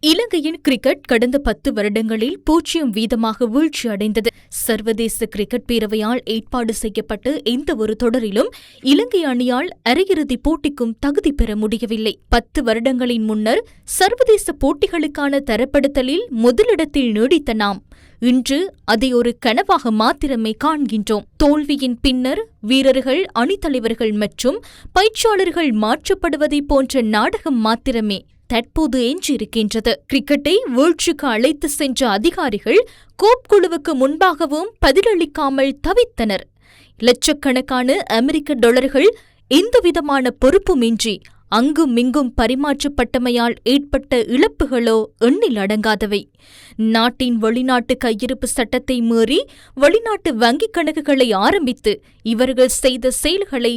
இலங்கையின் கிரிக்கெட் கடந்த 10 வருடங்களில் 0% வீழ்ச்சி அடைந்தது. சர்வதேச கிரிக்கெட் பேரவையால் ஏற்பாடு செய்யப்பட்ட எந்தவொரு தொடரிலும் இலங்கை அணியால் அரையிறுதிப் போட்டிக்கும் தகுதி பெற முடியவில்லை. 10 வருடங்களின் முன்னர் சர்வதேச போட்டிகளுக்கான தரப்படுத்தலில் முதலிடத்தில் நீடித்த நாம் இன்று அதை ஒரு கனவாக மாத்திரமே காண்கின்றோம். தோல்வியின் பின்னர் வீரர்கள், அணித்தலைவர்கள் மற்றும் பயிற்சியாளர்கள் மாற்றப்படுவதை போன்ற நாடகம் மாத்திரமே தற்போது எஞ்சியிருக்கின்றது. கிரிக்கெட்டை வீழ்ச்சிக்கு அழைத்து சென்ற அதிகாரிகள் கோப் குழுவுக்கு முன்பாகவும் பதிலளிக்காமல் தவித்தனர். லட்சக்கணக்கான அமெரிக்க டாலர்கள் எந்தவிதமான பொறுப்புமின்றி அங்கும் இங்கும் பரிமாற்றப்பட்டமையால் ஏற்பட்ட இழப்புகளோ எண்ணில் அடங்காதவை. நாட்டின் வெளிநாட்டு கையிருப்பு சட்டத்தை மீறி வெளிநாட்டு வங்கிக் கணக்குகளை ஆரம்பித்து இவர்கள் செய்த செயல்களை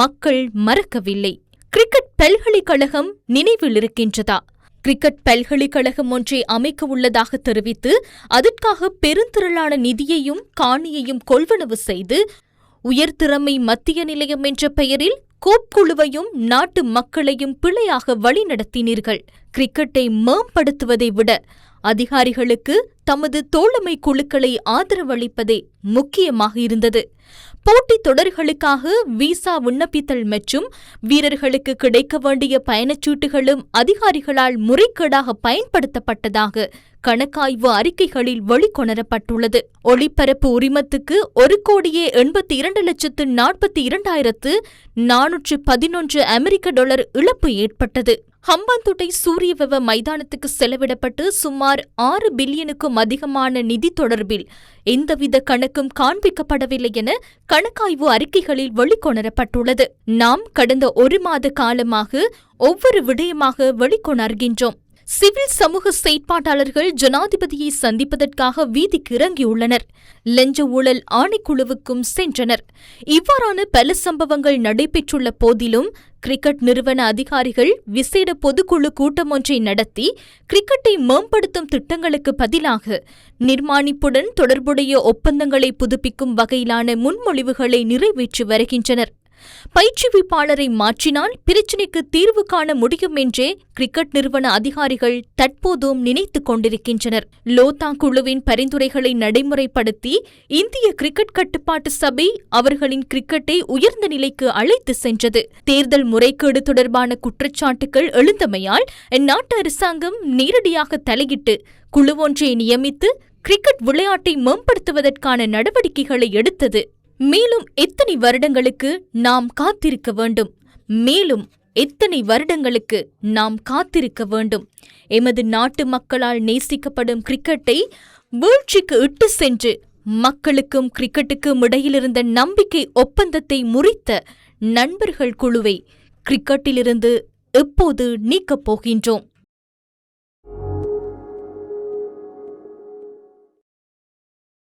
மக்கள் மறக்கவில்லை. கிரிக்கெட் பல்கலைக்கழகம் நினைவில் இருக்கின்றதா? கிரிக்கெட் பல்கலைக்கழகம் ஒன்றை அமைக்க உள்ளதாக தெரிவித்து அதற்காக பெருந்திரளான நிதியையும் காணியையும் கொள்வனவு செய்து உயர்திறமை மத்திய நிலையம் என்ற பெயரில் கோப் குழுவையும் நாட்டு மக்களையும் பிழையாக வழிநடத்தினீர்கள். கிரிக்கெட்டை மேம்படுத்துவதை விட அதிகாரிகளுக்கு தமது தோழமை குழுக்களை ஆதரவளிப்பதே முக்கியமாக இருந்தது. போட்டித் தொடர்களுக்காக விசா விண்ணப்பித்தல் மற்றும் வீரர்களுக்கு கிடைக்க வேண்டிய பயணச்சீட்டுகளும் அதிகாரிகளால் முறைகேடாக பயன்படுத்தப்பட்டதாக கணக்காய்வு அறிக்கைகளில் வெளிக்கொணரப்பட்டுள்ளது. ஒளிபரப்பு உரிமத்துக்கு 1,82,42,411 அமெரிக்க டாலர் இழப்பு ஏற்பட்டது. ஹம்பாந்தோட்டை சூரியவெவ மைதானத்துக்கு செலவிடப்பட்டு சுமார் 6 பில்லியனுக்கும் அதிகமான நிதி தொடர்பில் எந்தவித கணக்கும் காண்பிக்கப்படவில்லை என கணக்காய்வு அறிக்கைகளில் வெளிக்கொணரப்பட்டுள்ளது. நாம் கடந்த 1 மாத காலமாக ஒவ்வொரு விடயமாக வெளிக்கொணர்கின்றோம். சிவில் சமூக செயற்பாட்டாளர்கள் ஜனாதிபதியை சந்திப்பதற்காக வீதிக்கு இறங்கியுள்ளனர். லஞ்ச ஊழல் ஆணைக்குழுவுக்கும் சென்றனர். இவ்வாறான பல சம்பவங்கள் நடைபெற்றுள்ள போதிலும் கிரிக்கெட் நிறுவன அதிகாரிகள் விசேட பொதுக்குழு கூட்டம் ஒன்றை நடத்தி கிரிக்கெட்டை மேம்படுத்தும் திட்டங்களுக்கு பதிலாக நிர்மாணிப்புடன் தொடர்புடைய ஒப்பந்தங்களை புதுப்பிக்கும் வகையிலான முன்மொழிவுகளை நிறைவேற்றி வருகின்றனர். பயிற்றுவிப்பாளரை மாற்றினால் பிரச்சினைக்கு தீர்வு காண முடியும் என்றே கிரிக்கெட் நிறுவன அதிகாரிகள் தற்போதும் நினைத்துக் கொண்டிருக்கின்றனர். லோதா குழுவின் பரிந்துரைகளை நடைமுறைப்படுத்தி இந்திய கிரிக்கெட் கட்டுப்பாட்டு சபை அவர்களின் கிரிக்கெட்டை உயர்ந்த நிலைக்கு அழைத்து சென்றது. தேர்தல் முறைகேடு தொடர்பான குற்றச்சாட்டுகள் எழுந்தமையால் அந்நாட்டு அரசாங்கம் நேரடியாக தலையிட்டு குழு ஒன்றை நியமித்து கிரிக்கெட் விளையாட்டை மேம்படுத்துவதற்கான நடவடிக்கைகளை எடுத்தது. மேலும் எத்தனை வருடங்களுக்கு நாம் காத்திருக்க வேண்டும்? எமது நாட்டு மக்களால் நேசிக்கப்படும் கிரிக்கெட்டை வீழ்ச்சிக்கு இட்டு சென்று மக்களுக்கும் கிரிக்கெட்டுக்கும் இடையிலிருந்த நம்பிக்கை ஒப்பந்தத்தை முறித்த நண்பர்கள் குழுவை கிரிக்கெட்டிலிருந்து எப்போது நீக்கப் போகின்றோம்?